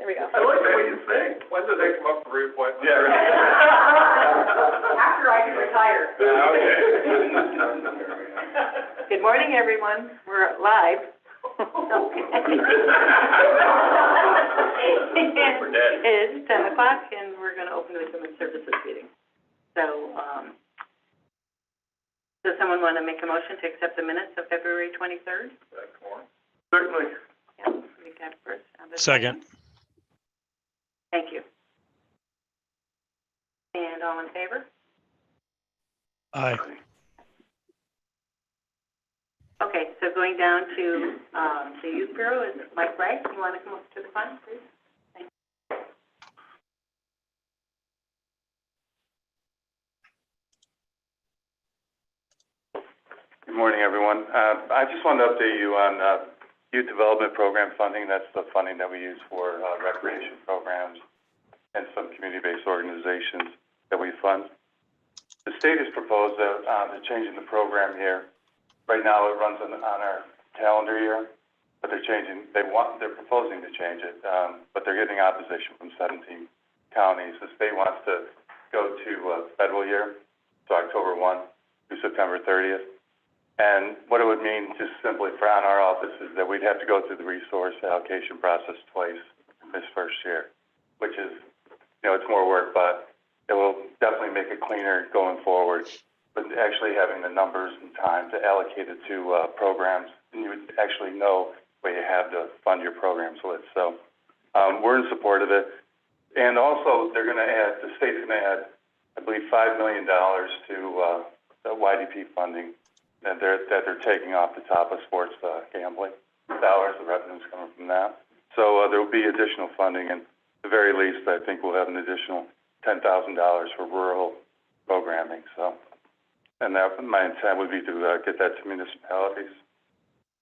we go. I like the way you sing. When do they come up for reappointment? Yeah. After I can retire. Okay. Good morning, everyone. We're live. We're dead. It's 10 o'clock, and we're going to open the Human Services meeting. So, does someone want to make a motion to accept the minutes of February 23rd? Certainly. Yeah, we got first. Second. Thank you. And all in favor? Aye. Okay, so going down to the Youth Bureau is Mike Wright. You want to come up to the front, please? Thank you. Good morning, everyone. I just wanted to update you on youth development program funding. That's the funding that we use for recreation programs and some community-based organizations that we fund. The state has proposed that they're changing the program here. Right now, it runs on our calendar year, but they're proposing to change it, but they're getting opposition from 17 counties. The state wants to go to federal year, so October 1 through September 30th. And what it would mean, just simply for on our office, is that we'd have to go through the resource allocation process twice this first year, which is, it's more work, but it will definitely make it cleaner going forward. But actually having the numbers and time to allocate it to programs, and you would actually know what you have to fund your programs with. So we're in support of it. And also, the state's going to add, I believe, $5 million to the YDP funding that they're taking off the top of sports gambling dollars, the revenue's coming from that. So there will be additional funding, and at the very least, I think we'll have an additional $10,000 for rural programming. So, and that my intent would be to get that to municipalities.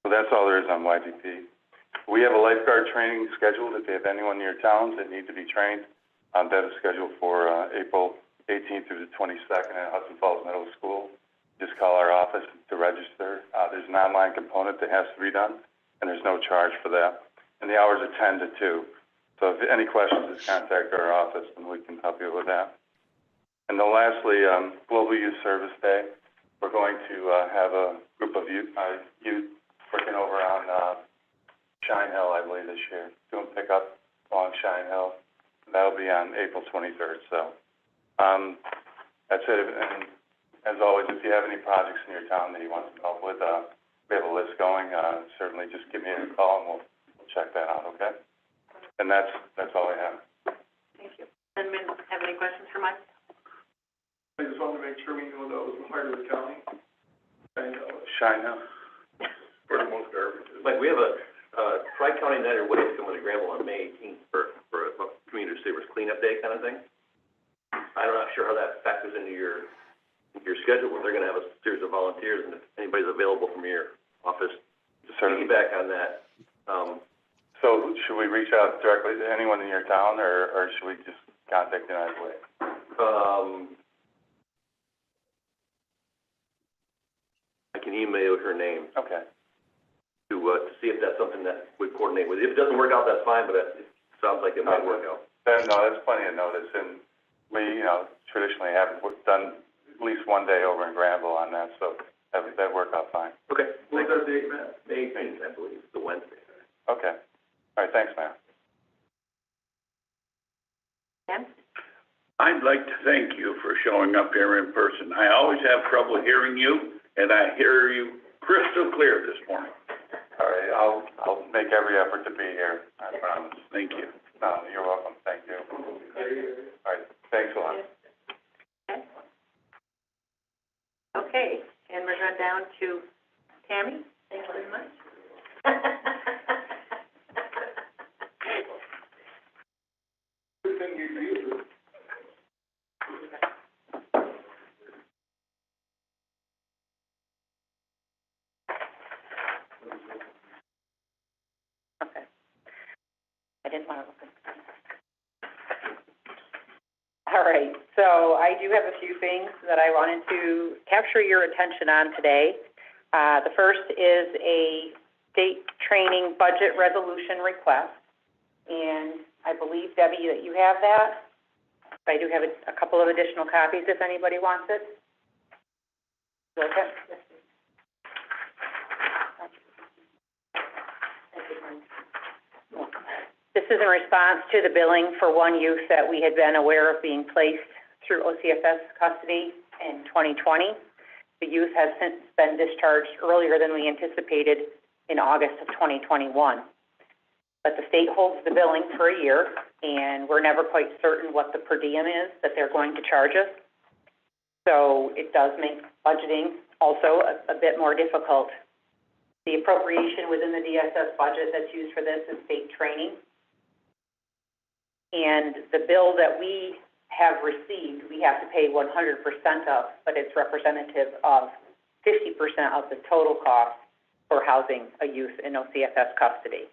So that's all there is on YDP. We have a lifeguard training scheduled. If you have anyone in your towns that need to be trained, that is scheduled for April 18th through the 22nd at Hudson Falls Middle School. Just call our office to register. There's an online component that has to be done, and there's no charge for that. And the hours are 10 to 2. So if any questions, just contact our office, and we can help you with that. And then lastly, Global Youth Service Day. We're going to have a group of youth working over on Shine Hill, I believe, this year, doing pickup along Shine Hill. That'll be on April 23rd. So that's it. And as always, if you have any projects in your town that you want some help with, we have a list going. Certainly just give me a call, and we'll check that out, okay? And that's all I have. Thank you. Anyone have any questions for Mike? I just wanted to make sure we know that was the heart of the county. Shine Hill. For the most garbage. Mike, we have a Tri-County Night or Wave coming to Granville on May 18th for a Community Savers Cleanup Day kind of thing. I'm not sure how that factors into your schedule, but they're going to have a series of volunteers, and if anybody's available from your office, just piggyback on that. So should we reach out directly to anyone in your town, or should we just contact United Way? I can email her name. Okay. To see if that's something that we coordinate with. If it doesn't work out, that's fine, but it sounds like it might work out. No, that's plenty of notice, and we, traditionally have done at least one day over in Granville on that, so that worked out fine. Okay. What's our date, Matt? May 18th, I believe, the Wednesday. Okay. All right, thanks, Matt. Ken? I'd like to thank you for showing up here in person. I always have trouble hearing you, and I hear you crystal clear this morning. All right, I'll make every effort to be here, I promise. Thank you. No, you're welcome. Thank you. All right, thanks a lot. Okay, and we're going down to Tammy. Thank you very much. Good thing you use it. Okay. I didn't want to look at that. All right, so I do have a few things that I wanted to capture your attention on today. The first is a state training budget resolution request, and I believe, Debbie, that you have that. But I do have a couple of additional copies if anybody wants it. Okay. This is in response to the billing for one youth that we had been aware of being placed through OCFS custody in 2020. The youth has since been discharged earlier than we anticipated in August of 2021. But the state holds the billing for a year, and we're never quite certain what the per diem is that they're going to charge us. So it does make budgeting also a bit more difficult. The appropriation within the DSS budget that's used for this is state training. And the bill that we have received, we have to pay 100% of, but it's representative of 50% of the total cost for housing a youth in OCFS custody.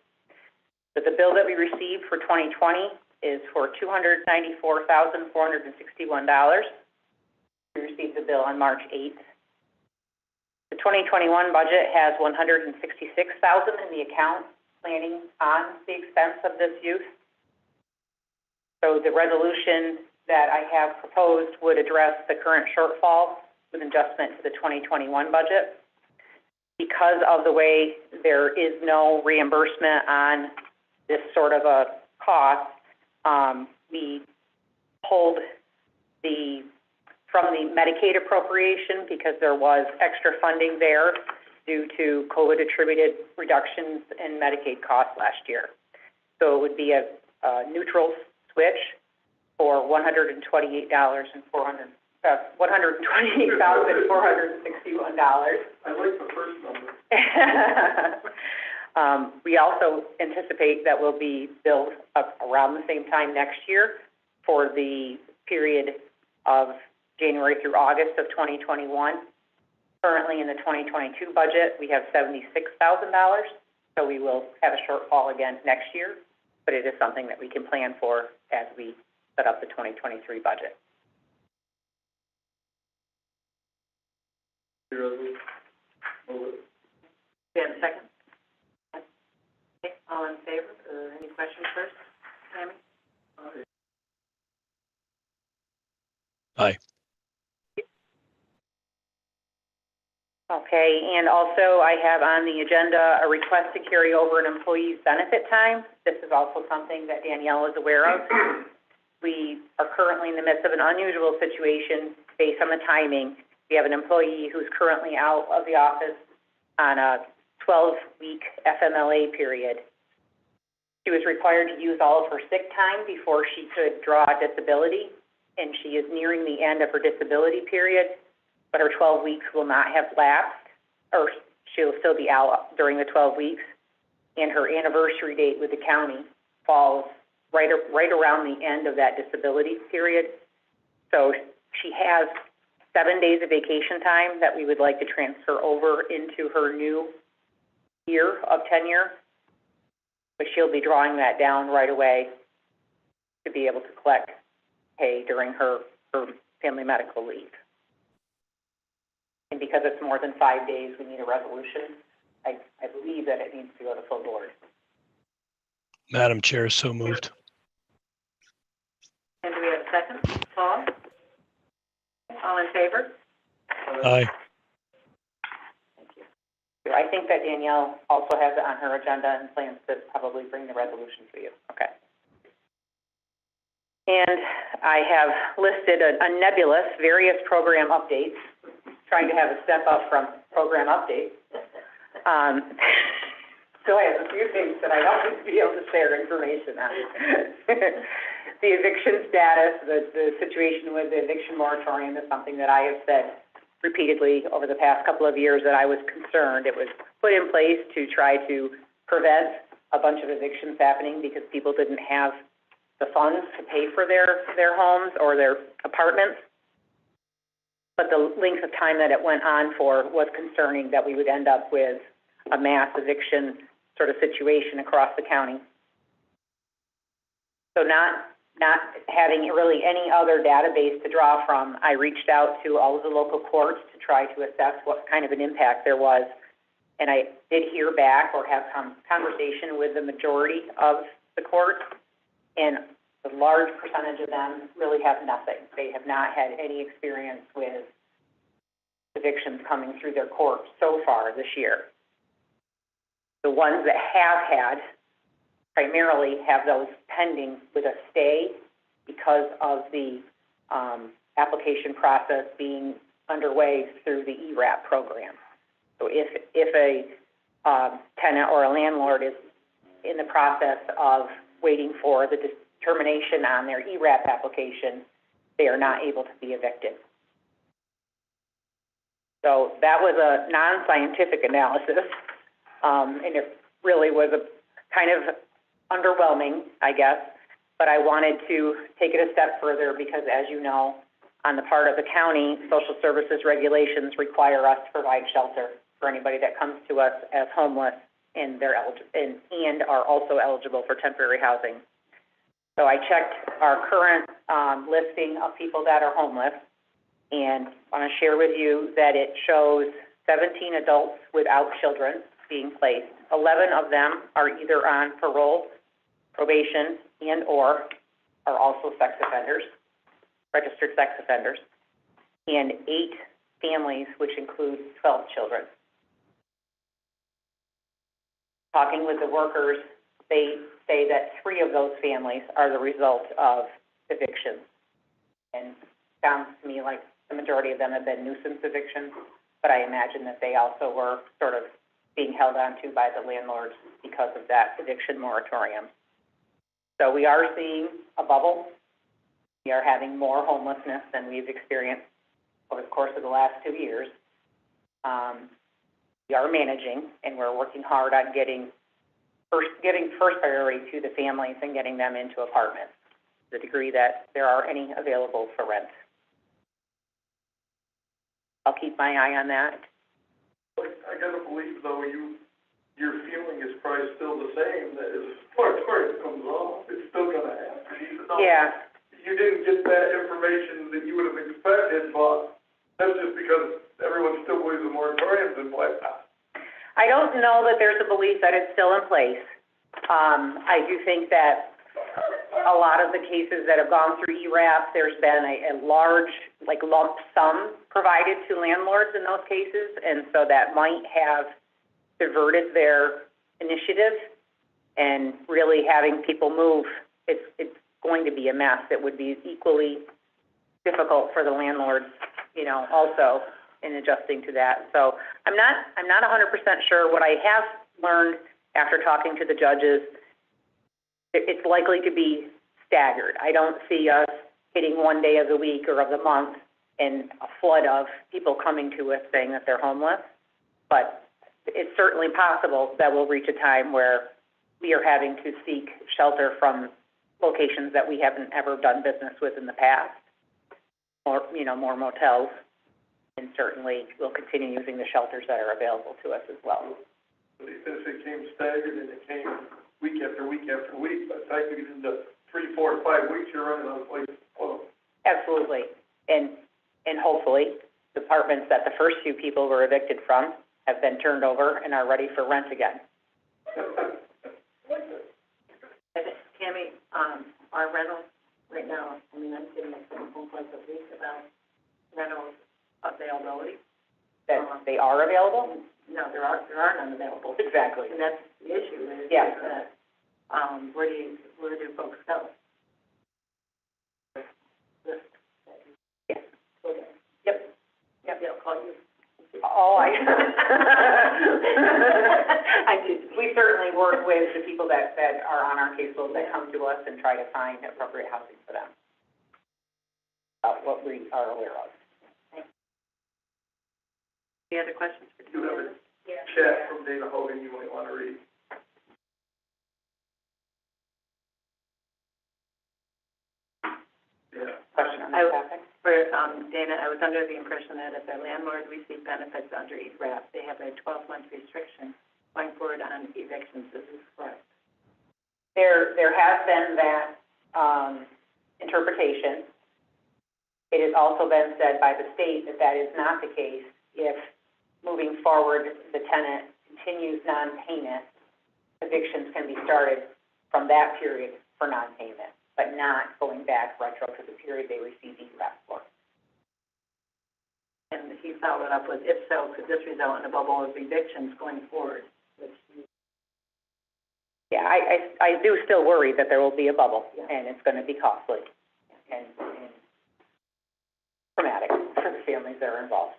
So the bill that we received for 2020 is for $294,461. We received the bill on March 8th. The 2021 budget has $166,000 in the account planning on the expense of this youth. So the resolution that I have proposed would address the current shortfall with adjustment to the 2021 budget. Because of the way there is no reimbursement on this sort of a cost, we pulled from the Medicaid appropriation because there was extra funding there due to COVID-attributed reductions in Medicaid costs last year. So it would be a neutral switch for $128,461. I like the first number. We also anticipate that we'll be billed up around the same time next year for the period of January through August of 2021. Currently in the 2022 budget, we have $76,000, so we will have a shortfall again next year, but it is something that we can plan for as we set up the 2023 budget. Move it. Do you have a second? Okay, all in favor, or any questions first, Tammy? Aye. Okay, and also I have on the agenda a request to carry over an employee's benefit time. This is also something that Danielle is aware of. We are currently in the midst of an unusual situation based on the timing. We have an employee who's currently out of the office on a 12-week FMLA period. She was required to use all of her sick time before she could draw disability, and she is nearing the end of her disability period, but her 12 weeks will not have lapsed, or she'll still be out during the 12 weeks, and her anniversary date with the county falls right around the end of that disability period. So she has 7 days of vacation time that we would like to transfer over into her new year of tenure, but she'll be drawing that down right away to be able to collect pay during her family medical leave. And because it's more than 5 days, we need a resolution. I believe that it needs to go to full board. Madam Chair, so moved. And do we have a second? Paul? All in favor? Aye. Thank you. I think that Danielle also has it on her agenda and plans to probably bring the resolution for you. Okay. And I have listed a nebulous various program updates, trying to have a step up from program updates. So I have a few things that I'd always be able to share information on. The eviction status, the situation with the eviction moratorium is something that I have said repeatedly over the past couple of years that I was concerned. It was put in place to try to prevent a bunch of evictions happening because people didn't have the funds to pay for their homes or their apartments. But the length of time that it went on for was concerning, that we would end up with a mass eviction sort of situation across the county. So not having really any other database to draw from, I reached out to all of the local courts to try to assess what kind of an impact there was. And I did hear back or have conversation with the majority of the courts. and a large percentage of them really have nothing. They have not had any experience with evictions coming through their court so far this year. The ones that have had primarily have those pending with a stay because of the application process being underway through the ERAP program. So if a tenant or a landlord is in the process of waiting for the determination on their ERAP application, they are not able to be evicted. So that was a non-scientific analysis, and it really was a kind of underwhelming, I guess, but I wanted to take it a step further because, as you know, on the part of the county, social services regulations require us to provide shelter for anybody that comes to us as homeless and and are also eligible for temporary housing. So I checked our current listing of people that are homeless, and I want to share with you that it shows 17 adults without children being placed. 11 of them are either on parole, probation, and or are also sex offenders, registered sex offenders, and 8 families, which include 12 children. Talking with the workers, they say that 3 of those families are the result of evictions. And it sounds to me like the majority of them have been nuisance evictions, but I imagine that they also were sort of being held onto by the landlords because of that eviction moratorium. So we are seeing a bubble. We are having more homelessness than we've experienced over the course of the last 2 years. We are managing, and we're working hard on giving first priority to the families and getting them into apartments, to the degree that there are any available for rent. I'll keep my eye on that. I gotta believe, though, your feeling is probably still the same, that as moratorium comes off, it's still gonna happen, even though you didn't get that information that you would have expected, but that's just because everyone still believes the moratorium's in place. I don't know that there's a belief that it's still in place. I do think that a lot of the cases that have gone through ERAP, there's been a large, lump sum provided to landlords in those cases, and so that might have diverted their initiative, and really having people move, it's going to be a mess. It would be equally difficult for the landlords, also in adjusting to that. So I'm not 100% sure. What I have learned after talking to the judges, it's likely to be staggered. I don't see us hitting one day of the week or of the month and a flood of people coming to us saying that they're homeless, but it's certainly possible that we'll reach a time where we are having to seek shelter from locations that we haven't ever done business with in the past, or, more motels, and certainly we'll continue using the shelters that are available to us as well. But even if it came staggered and it came week after week after week, by the time you get into 3, 4, 5 weeks, you're running out of places to put them. Absolutely, and hopefully, the apartments that the first few people were evicted from have been turned over and are ready for rent again. Tammy, our rentals right now, I'm getting some phone calls a week about rental availability. That they are available? No, there are none available. Exactly. And that's the issue, is Yeah. that, where do folks go? Yes. Okay. Yep. They'll call you. Oh, we certainly work with the people that are on our caseload that come to us and try to find appropriate housing for them. What we are aware of. Any other questions for You have a Dana? chat from Dana Hogan you might want to read. Yeah. Question on that topic? For, Dana, I was under the impression that if a landlord received benefits under ERAP, they have a 12-month restriction going forward on evictions. Is this correct? There has been that interpretation. It has also been said by the state that that is not the case. If moving forward the tenant continues non-payment, evictions can be started from that period for non-payment, but not going back retro to the period they received ERAP for. And he followed up with, if so, could this result in a bubble of evictions going forward? Which, Yeah, I do still worry that there will be a bubble, and it's gonna be costly and traumatic for the families that are involved.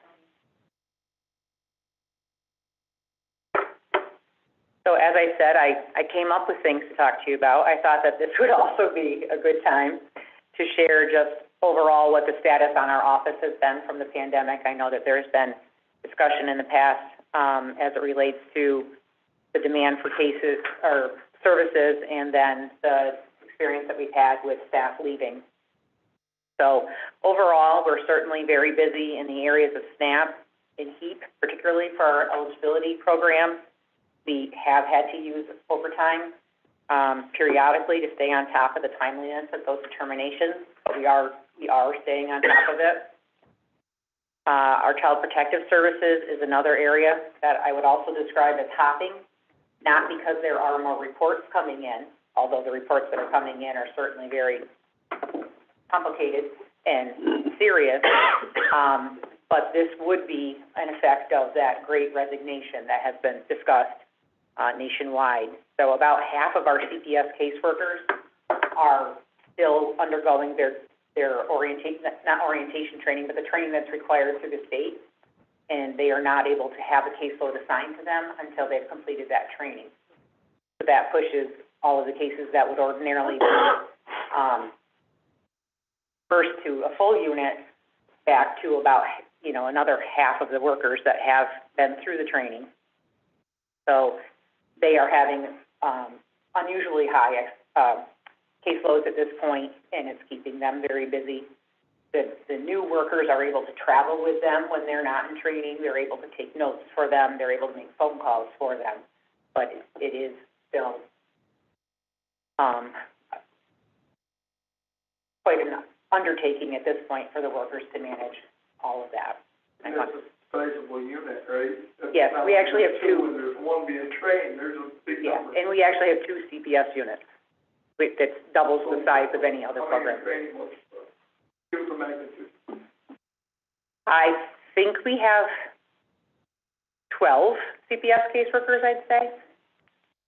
So as I said, I came up with things to talk to you about. I thought that this would also be a good time to share just overall what the status on our office has been from the pandemic. I know that there's been discussion in the past as it relates to the demand for cases or services and then the experience that we've had with staff leaving. So overall, we're certainly very busy in the areas of SNAP and HEAP, particularly for our eligibility program. We have had to use overtime periodically to stay on top of the timeliness of those determinations. We are staying on top of it. Our Child Protective Services is another area that I would also describe as hopping, not because there are more reports coming in, although the reports that are coming in are certainly very complicated and serious, but this would be an effect of that great resignation that has been discussed nationwide. So about half of our CPS caseworkers are still undergoing their not orientation training, but the training that's required through the state, and they are not able to have a caseload assigned to them until they've completed that training. So that pushes all of the cases that would ordinarily be first to a full unit back to about, another half of the workers that have been through the training. So they are having unusually high caseloads at this point, and it's keeping them very busy. The new workers are able to travel with them when they're not in training. They're able to take notes for them. They're able to make phone calls for them. But it is still quite an undertaking at this point for the workers to manage all of that. And that's a sizable unit, right? Yes, we actually have two. When there's one being trained, there's a big number. And we actually have 2 CPS units. That doubles the size of any other program. How many training was, give us a magnitude. I think we have 12 CPS caseworkers, I'd say.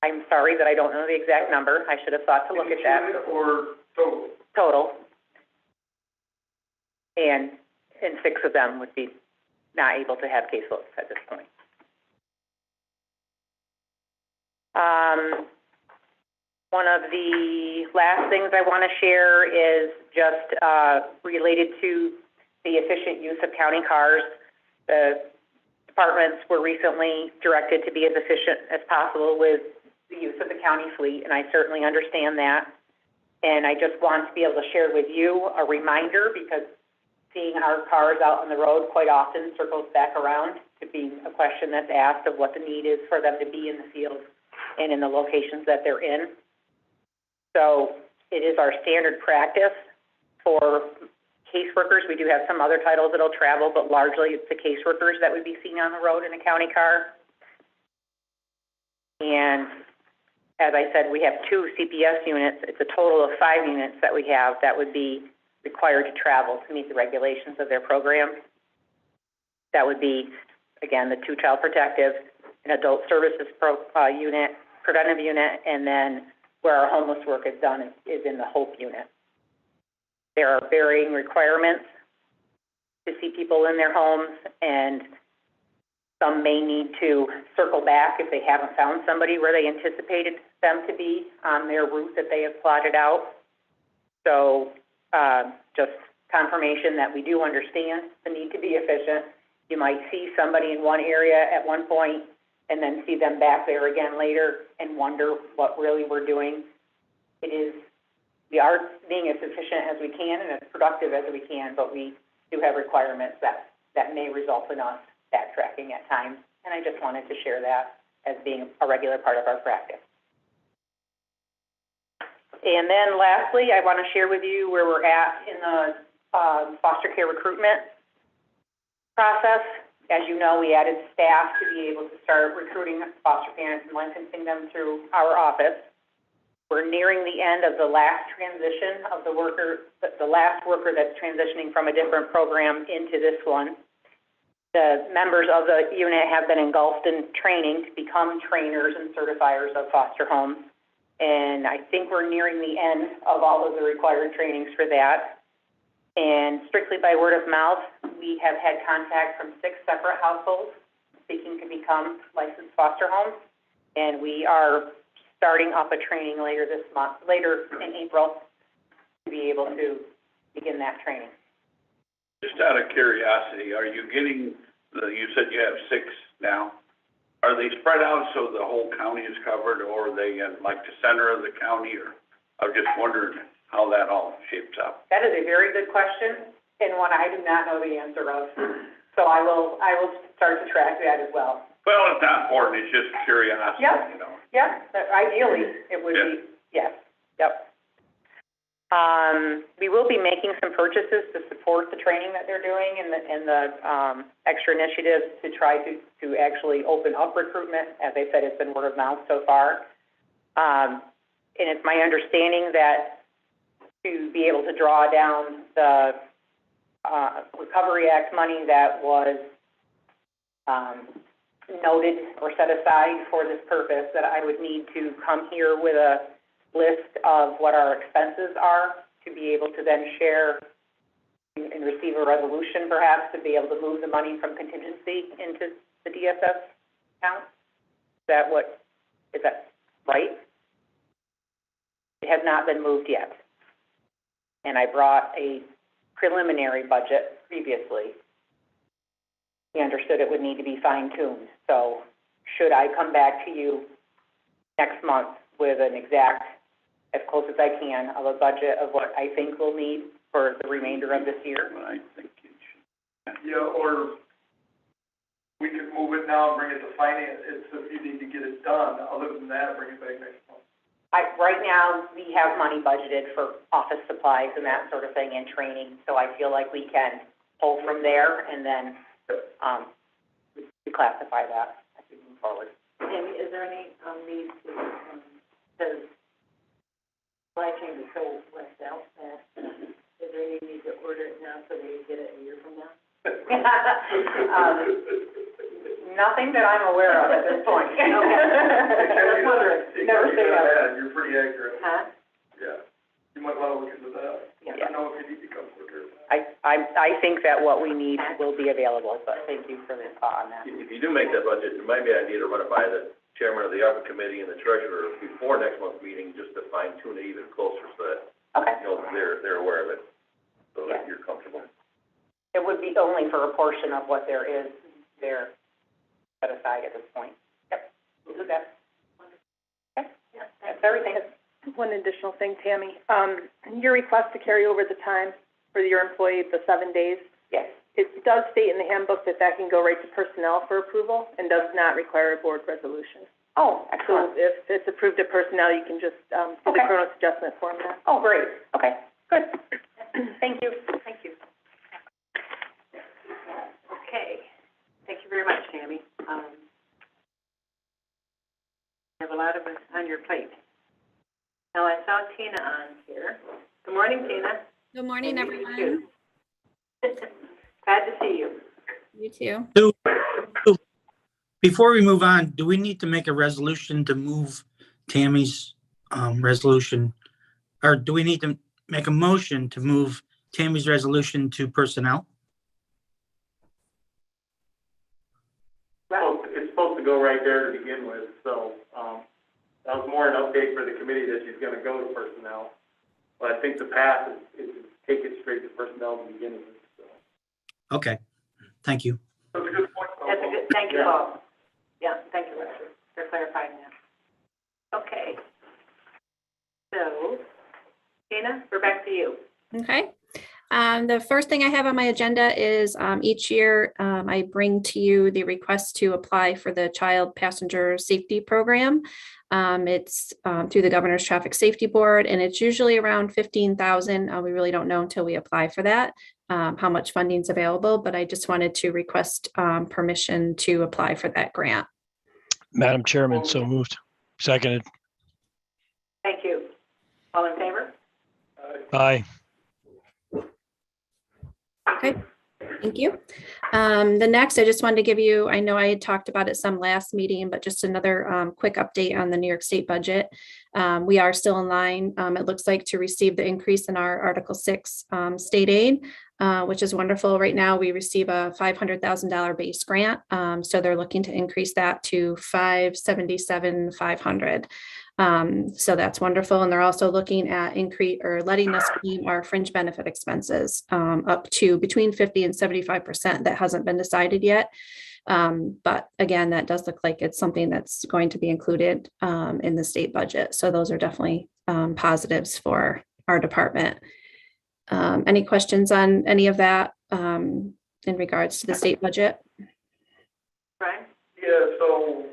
I'm sorry that I don't know the exact number. I should have thought to look at that. Unit or total? Total. And 6 of them would be not able to have caseloads at this point. One of the last things I want to share is just related to the efficient use of county cars. The departments were recently directed to be as efficient as possible with the use of the county fleet, and I certainly understand that. And I just want to be able to share with you a reminder, because seeing our cars out on the road quite often circles back around to being a question that's asked of what the need is for them to be in the field and in the locations that they're in. So it is our standard practice for caseworkers. We do have some other titles that'll travel, but largely it's the caseworkers that would be seen on the road in a county car. And as I said, we have 2 CPS units. It's a total of 5 units that we have that would be required to travel to meet the regulations of their program. That would be, again, the 2 Child Protective, an Adult Services unit, Preventive unit, and then where our homeless work is done is in the HOPE unit. There are varying requirements to see people in their homes, and some may need to circle back if they haven't found somebody where they anticipated them to be on their route that they have plotted out. So just confirmation that we do understand the need to be efficient. You might see somebody in one area at one point and then see them back there again later and wonder what really we're doing. We are being as efficient as we can and as productive as we can, but we do have requirements that may result in us backtracking at times, and I just wanted to share that as being a regular part of our practice. And then lastly, I want to share with you where we're at in the foster care recruitment process. As you know, we added staff to be able to start recruiting foster parents and licensing them through our office. we're nearing the end of the last transition of the worker, the last worker that's transitioning from a different program into this one. The members of the unit have been engulfed in training to become trainers and certifiers of foster homes. And I think we're nearing the end of all of the required trainings for that. And strictly by word of mouth, we have had contact from 6 separate households seeking to become licensed foster homes. And we are starting up a training later this month, later in April, to be able to begin that training. Just out of curiosity, are you getting, you said you have 6 now. Are they spread out so the whole county is covered, or are they in like the center of the county? Or I'm just wondering how that all shapes up. That is a very good question, and one I do not know the answer of. So I will start to track that as well. Well, it's not important, it's just curiosity, Yep. you know. Yeah, ideally, it would be, yes, yep. We will be making some purchases to support the training that they're doing and the extra initiatives to try to actually open up recruitment. As I said, it's been word of mouth so far. And it's my understanding that to be able to draw down the Recovery Act money that was noted or set aside for this purpose, that I would need to come here with a list of what our expenses are to be able to then share and receive a resolution perhaps to be able to move the money from contingency into the DSS account. Is that right? It has not been moved yet. And I brought a preliminary budget previously. We understood it would need to be fine-tuned. So should I come back to you next month with an exact, as close as I can, of a budget of what I think we'll need for the remainder of this year? I think it should. Yeah, or we could move it now and bring it to finance, it's if you need to get it done. Other than that, bring it back next month. Right now, we have money budgeted for office supplies and that sort of thing and training, so I feel like we can pull from there and then reclassify that as we move forward. Tammy, is there any need to, because supply chain is so left out, is there any need to order it now so that you get it a year from now? Nothing that I'm aware of at this point. Okay. Just wondering. Never say never. You're pretty accurate. Huh? Yeah. You might want to look into that. Yeah. I know if you need to come quicker. I think that what we need will be available, but thank you for the thought on that. If you do make that budget, it might be an idea to run it by the chairman of the ARPA committee and the treasurer before next month's meeting, just to fine tune it even closer so that, Okay. you know, they're aware of it, so Yeah. that you're comfortable. It would be only for a portion of what there is there set aside at this point. Yep, we'll do that. Okay, yeah, that's everything. One additional thing, Tammy, your request to carry over the time for your employee, the 7 days, Yes, it does state in the handbook that that can go right to personnel for approval and does not require a board resolution. oh, So excellent. if it's approved at personnel, you can just, do the Okay. Kronos adjustment form then. Oh, great, okay, good. Thank you. Thank you. Okay, thank you very much, Tammy. You have a lot of us on your plate. Now, I saw Tina on here. Good morning, Tina. Good morning, And you everyone. too. Glad to see you. You too. Before we move on, do we need to make a resolution to move Tammy's resolution? Or do we need to make a motion to move Tammy's resolution to personnel? Well, It's supposed to go right there to begin with, so, that was more an update for the committee that she's gonna go to personnel. But I think the path is to take it straight to personnel to begin with, so. Okay, thank you. That's a good point. that's a good, thank you, Yeah. Paul. Yeah, thank you, Roger, for clarifying that. Okay. So, Tina, we're back to you. Okay. The first thing I have on my agenda is each year I bring to you the request to apply for the Child Passenger Safety Program. It's through the Governor's Traffic Safety Board, and it's usually around $15,000. We really don't know until we apply for that how much funding is available, but I just wanted to request permission to apply for that grant. Madam Chairman, so moved. Seconded. Thank you. All in favor? Aye. Okay, thank you. The next, I just wanted to give you, I know I had talked about it some last meeting, but just another quick update on the New York State budget. We are still in line, it looks like, to receive the increase in our Article 6 state aid, which is wonderful. Right now, we receive a $500,000 base grant. So they're looking to increase that to $577,500. So that's wonderful. And they're also looking at letting us claim our fringe benefit expenses up to between 50 and 75%. That hasn't been decided yet. But again, that does look like it's something that's going to be included in the state budget. So those are definitely positives for our department. Any questions on any of that in regards to the state budget? Brian? Yeah, so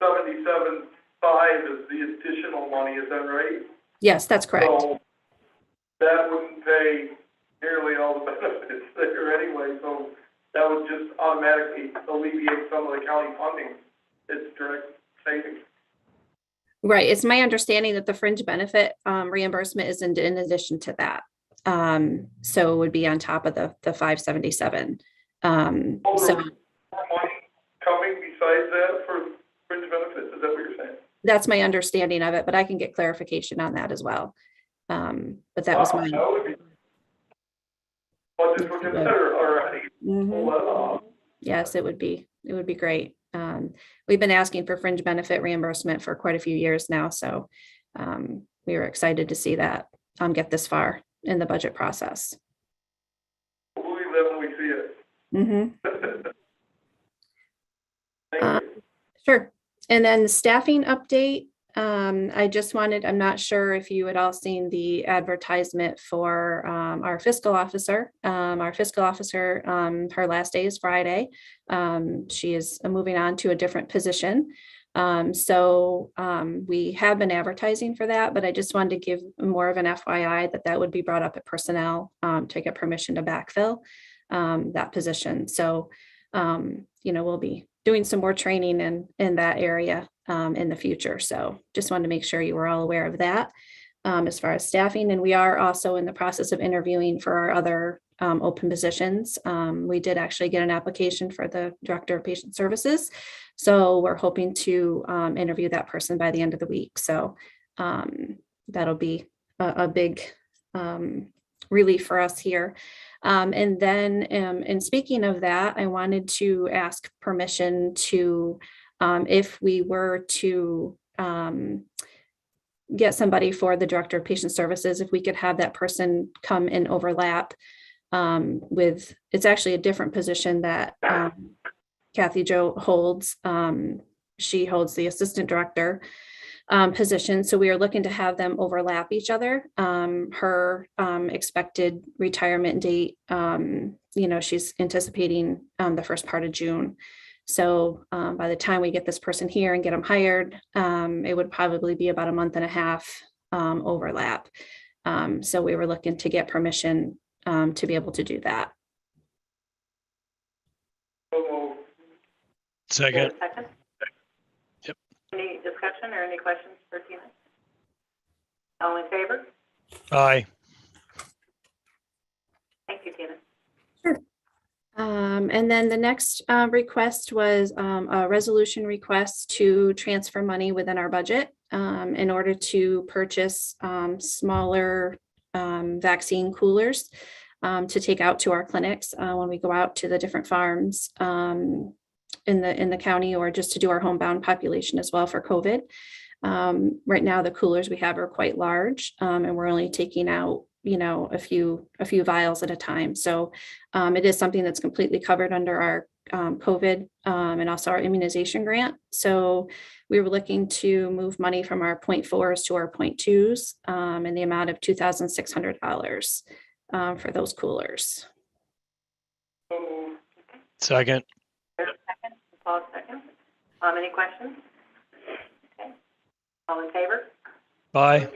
77.5 is the additional money, is that right? Yes, that's correct. So that wouldn't pay nearly all the benefits there anyway, so that would just automatically alleviate some of the county funding. It's direct savings. Right. It's my understanding that the fringe benefit reimbursement is in addition to that. So it would be on top of the 577. So More money coming besides that for fringe benefits, is that what you're saying? that's my understanding of it, but I can get clarification on that as well. But that was my. That would be budget for consider already. Mhm. Yes, it would be great. We've been asking for fringe benefit reimbursement for quite a few years now, so we were excited to see that get this far in the budget process. We'll believe that when we see it. Thank you. Sure. And then the staffing update, I'm not sure if you had all seen the advertisement for our fiscal officer. Her last day is Friday. She is moving on to a different position. So we have been advertising for that, but I just wanted to give more of an FYI that would be brought up at personnel to get permission to backfill that position. So, we'll be doing some more training in that area in the future. So just wanted to make sure you were all aware of that as far as staffing. And we are also in the process of interviewing for our other open positions. We did actually get an application for the Director of Patient Services. So we're hoping to interview that person by the end of the week. So that'll be a big relief for us here. And then in speaking of that, I wanted to ask permission to, if we were to get somebody for the Director of Patient Services, if we could have that person come and overlap with, it's actually a different position that Kathy Jo holds. She holds the Assistant Director position. So we are looking to have them overlap each other. Her expected retirement date, she's anticipating the first part of June. So by the time we get this person here and get them hired, it would probably be about a month and a half overlap. So we were looking to get permission to be able to do that. Second. Yep. Any discussion or any questions for Tina? All in favor? Aye. Thank you, Tina. Sure. And then the next request was a resolution request to transfer money within our budget in order to purchase smaller vaccine coolers to take out to our clinics when we go out to the different farms in the county, or just to do our homebound population as well for COVID. Right now, the coolers we have are quite large, and we're only taking out a few vials at a time. So it is something that's completely covered under our COVID and also our immunization grant. So we were looking to move money from our 0.4s to our 0.2s in the amount of $2,600 for those coolers. Second. Second, Paul, second. Any questions? Okay. All in favor? Aye.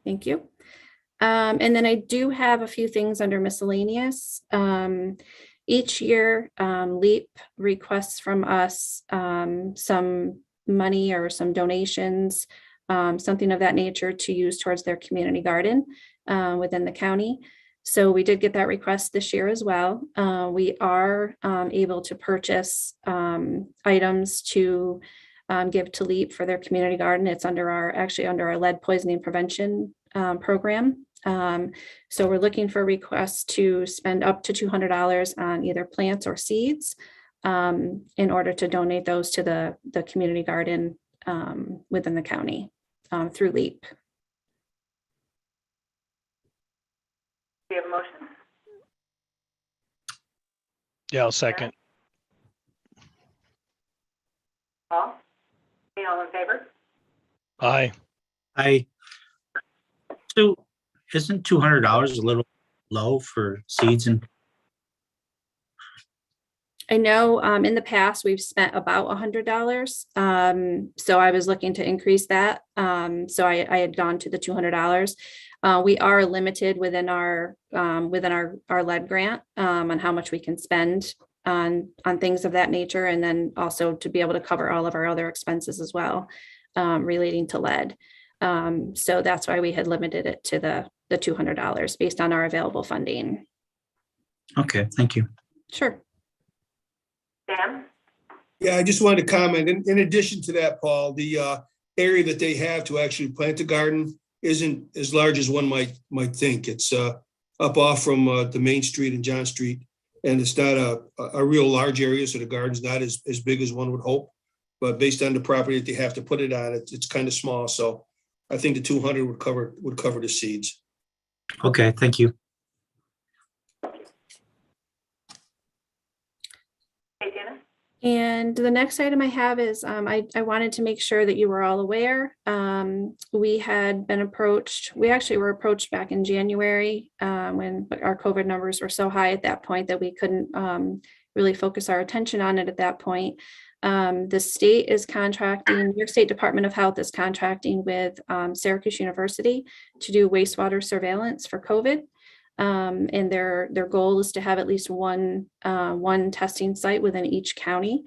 Thank you. And then I do have a few things under miscellaneous. Each year, LEAP requests from us some money or some donations something of that nature to use towards their community garden within the county. So we did get that request this year as well. We are able to purchase items to give to LEAP for their community garden. It's under our lead poisoning prevention program. So we're looking for requests to spend up to $200 on either plants or seeds in order to donate those to the community garden within the county through LEAP. Do you have a motion? Yeah, I'll second. Paul? All in favor? Aye. So isn't $200 a little low for seeds and? I know in the past, we've spent about $100. So I was looking to increase that. So I had gone to the $200. We are limited within our lead grant on how much we can spend on things of that nature. And then also to be able to cover all of our other expenses as well relating to lead. So that's why we had limited it to the $200 based on our available funding. Okay, thank you. Sure. Sam? Yeah, I just wanted to comment, in addition to that, Paul, the area that they have to actually plant a garden isn't as large as one might think. It's up off from the Main Street and John Street, and it's not a real large area, so the garden's not as big as one would hope. But based on the property that they have to put it on, it's kind of small. So I think the 200 would cover the seeds. Okay, thank you. Hey, Dana? And the next item I have is I wanted to make sure that you were all aware. We had been approached, we actually were approached back in January when our COVID numbers were so high at that point that we couldn't really focus our attention on it at that point. The state is contracting, New York State Department of Health is contracting with Syracuse University to do wastewater surveillance for COVID. And their goal is to have at least one testing site within each county.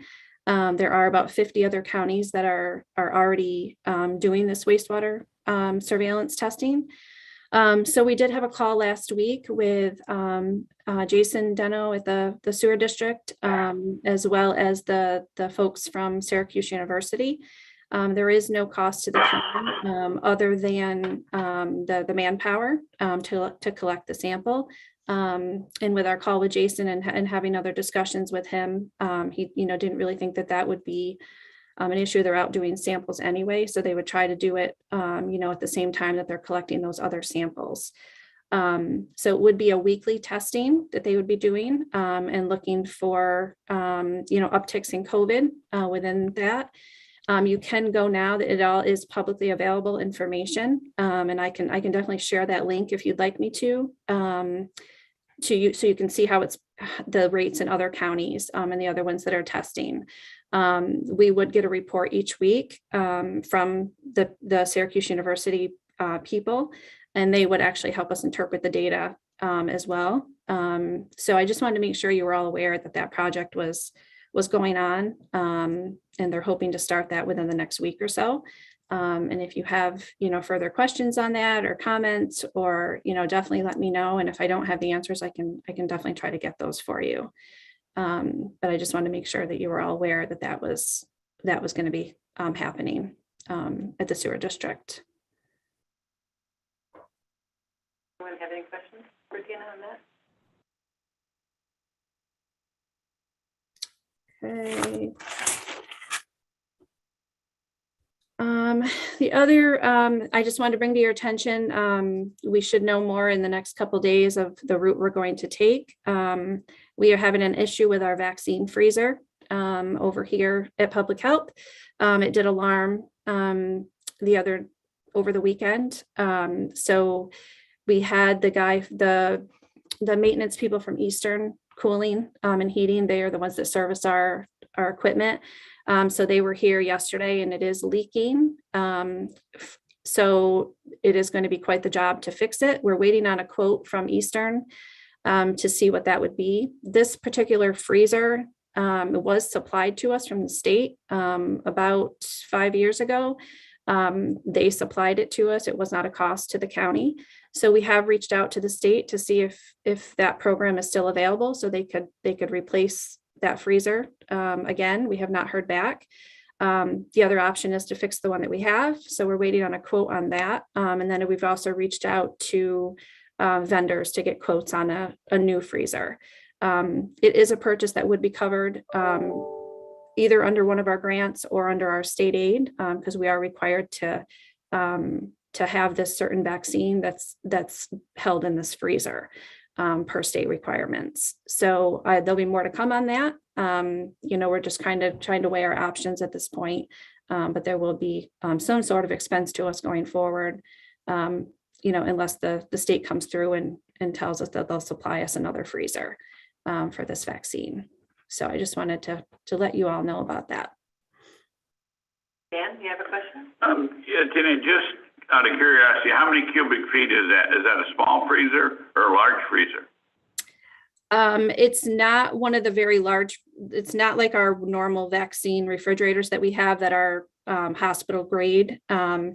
There are about 50 other counties that are already doing this wastewater surveillance testing. So we did have a call last week with Jason Deno at the sewer district, as well as the folks from Syracuse University. There is no cost to the county other than the manpower to collect the sample. And with our call with Jason and having other discussions with him, he didn't really think that would be an issue. They're out doing samples anyway, so they would try to do it at the same time that they're collecting those other samples. So it would be a weekly testing that they would be doing and looking for upticks in COVID within that. You can go now that it all is publicly available information, and I can definitely share that link if you'd like me to you, so you can see how it's the rates in other counties and the other ones that are testing. We would get a report each week from the Syracuse University people, and they would actually help us interpret the data as well. So I just wanted to make sure you were all aware that project was going on, and they're hoping to start that within the next week or so. And if you have, further questions on that or comments, or, definitely let me know. And if I don't have the answers, I can definitely try to get those for you. But I just wanted to make sure that you were all aware that was going to be happening at the sewer district. Anyone have any questions for Dana on that? Okay. The other, I just wanted to bring to your attention, we should know more in the next couple of days of the route we're going to take. We are having an issue with our vaccine freezer over here at Public Health. It did alarm over the weekend. So we had the maintenance people from Eastern Cooling and Heating. They are the ones that service our equipment. So they were here yesterday, and it is leaking. So it is going to be quite the job to fix it. We're waiting on a quote from Eastern to see what that would be. This particular freezer was supplied to us from the state about 5 years ago. They supplied it to us. It was not a cost to the county. So we have reached out to the state to see if that program is still available, so they could replace that freezer. Again, we have not heard back. The other option is to fix the one that we have. So we're waiting on a quote on that. And then we've also reached out to vendors to get quotes on a new freezer. It is a purchase that would be covered either under one of our grants or under our state aid, because we are required to have this certain vaccine that's held in this freezer per state requirements. So there'll be more to come on that. We're just kind of trying to weigh our options at this point, but there will be some sort of expense to us going forward, unless the state comes through and tells us that they'll supply us another freezer for this vaccine. So I just wanted to let you all know about that. Dan, you have a question? Yeah, Tina, just out of curiosity, how many cubic feet is that? Is that a small freezer or a large freezer? It's not one of the very large, it's not like our normal vaccine refrigerators that we have that are hospital grade. I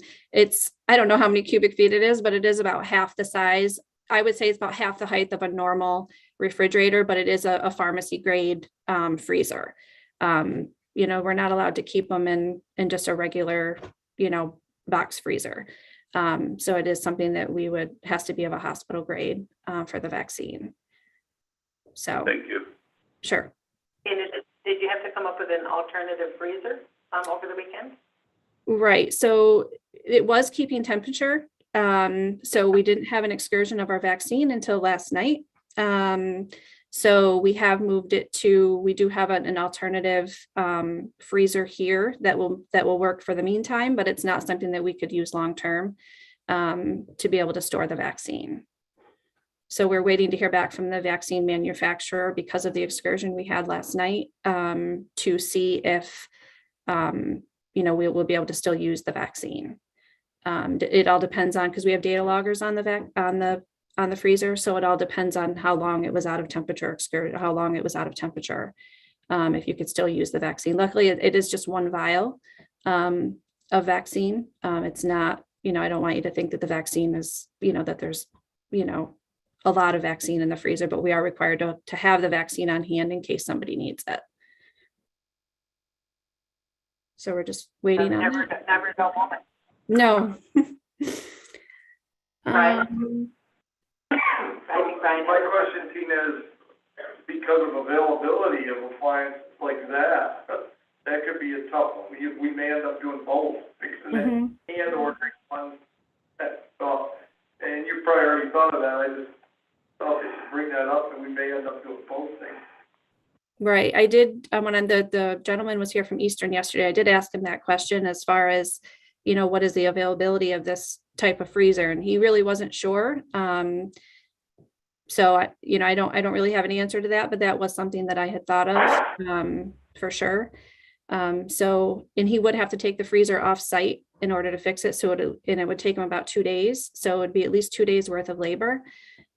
don't know how many cubic feet it is, but it is about half the size. I would say it's about half the height of a normal refrigerator, but it is a pharmacy grade freezer. We're not allowed to keep them in just a regular, box freezer. So it is something that has to be of a hospital grade for the vaccine. So. Thank you. Sure. And did you have to come up with an alternative freezer over the weekend? Right. So it was keeping temperature. So we didn't have an excursion of our vaccine until last night. So we have moved it we do have an alternative freezer here that will work for the meantime, but it's not something that we could use long-term to be able to store the vaccine. So we're waiting to hear back from the vaccine manufacturer because of the excursion we had last night to see if, we'll be able to still use the vaccine. It all depends on, because we have data loggers on the freezer. So it all depends on how long it was out of temperature, how long it was out of temperature, if you could still use the vaccine. Luckily, it is just one vial of vaccine. It's not, I don't want you to think that the vaccine is, that there's, a lot of vaccine in the freezer, but we are required to have the vaccine on hand in case somebody needs it. So we're just waiting on that. Never no moment. No. Right. I think Brian. My question, Tina, is because of availability of appliances like that, that could be a tough one. We may end up doing both, fixing it and ordering one. And you probably already thought of that. I just thought we should bring that up, and we may end up doing both things. Right. I did, when the gentleman was here from Eastern yesterday, I did ask him that question as far as, what is the availability of this type of freezer? And he really wasn't sure. So I don't really have an answer to that, but that was something that I had thought of for sure. And he would have to take the freezer off site in order to fix it. It would take him about 2 days. So it would be at least 2 days worth of labor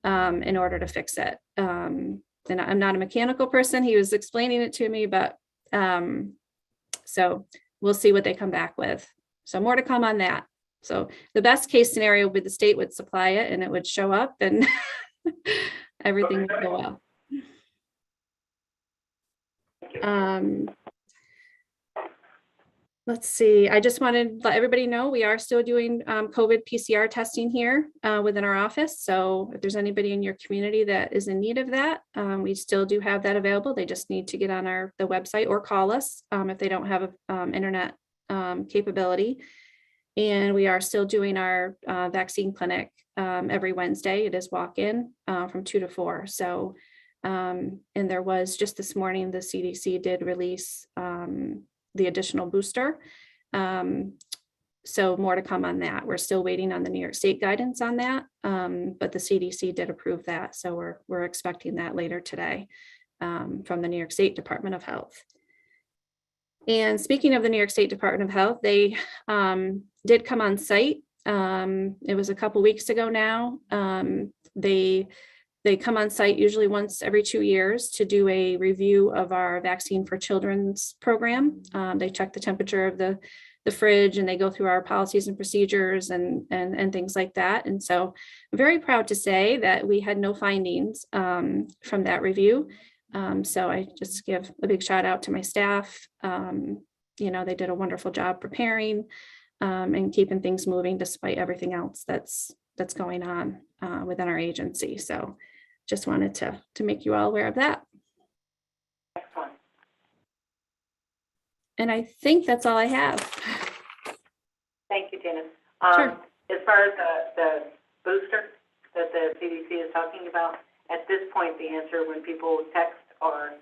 in order to fix it. And I'm not a mechanical person. He was explaining it to me, but so we'll see what they come back with. So more to come on that. So the best case scenario would be the state would supply it and it would show up and everything would go well. Let's see. I just wanted to let everybody know we are still doing COVID PCR testing here within our office. So if there's anybody in your community that is in need of that, we still do have that available. They just need to get on the website or call us if they don't have internet capability. And we are still doing our vaccine clinic every Wednesday. It is walk-in from 2 to 4. So, and there was just this morning, the CDC did release the additional booster. So more to come on that. We're still waiting on the New York State guidance on that, but the CDC did approve that. So we're expecting that later today from the New York State Department of Health. And speaking of the New York State Department of Health, they did come on site. It was a couple weeks ago now. They come on site usually once every 2 years to do a review of our Vaccine for Children's program. They check the temperature of the the fridge and they go through our policies and procedures and things like that. And so I'm very proud to say that we had no findings from that review. So I just give a big shout out to my staff. You know, they did a wonderful job preparing and keeping things moving despite everything else that's going on within our agency. So just wanted to make you all aware of that. Excellent. And I think that's all I have. Thank you, Tina. Sure. As far as the booster that the CDC is talking about, at this point, the answer when people text or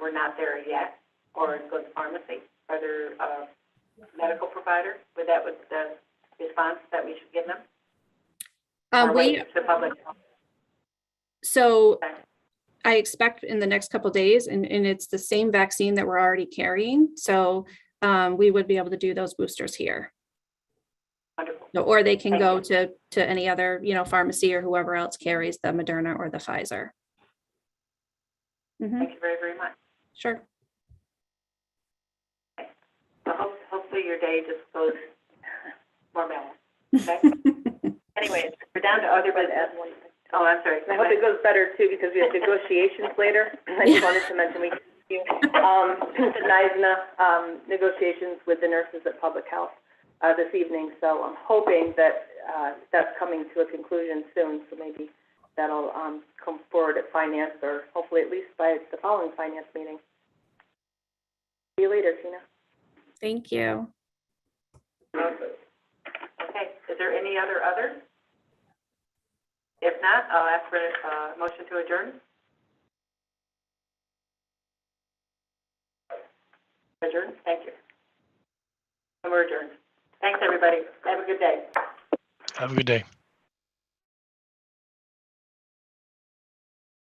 we're not there yet, or go to pharmacy, are there medical provider? Would that was the response that we should give them? Or wait to public health? So I expect in the next couple of days, and it's the same vaccine that we're already carrying. So we would be able to do those boosters here. Wonderful. Or they can go to any other, you know, pharmacy or whoever else carries the Moderna or the Pfizer. Thank you very, very much. Sure. So hopefully your day just goes more mellow. Okay. Anyway, we're down to other business. Oh, I'm sorry. I hope it goes better too, because we have negotiations later. I just wanted to mention the NISNA negotiations with the nurses at Public Health this evening. So I'm hoping that that's coming to a conclusion soon. So maybe that'll come forward at finance, or hopefully at least by the following finance meeting. See you later, Tina. Thank you. Okay. Is there any other? If not, I'll ask for a motion to adjourn. Adjourn. Thank you. And we're adjourned. Thanks, everybody. Have a good day. Have a good day.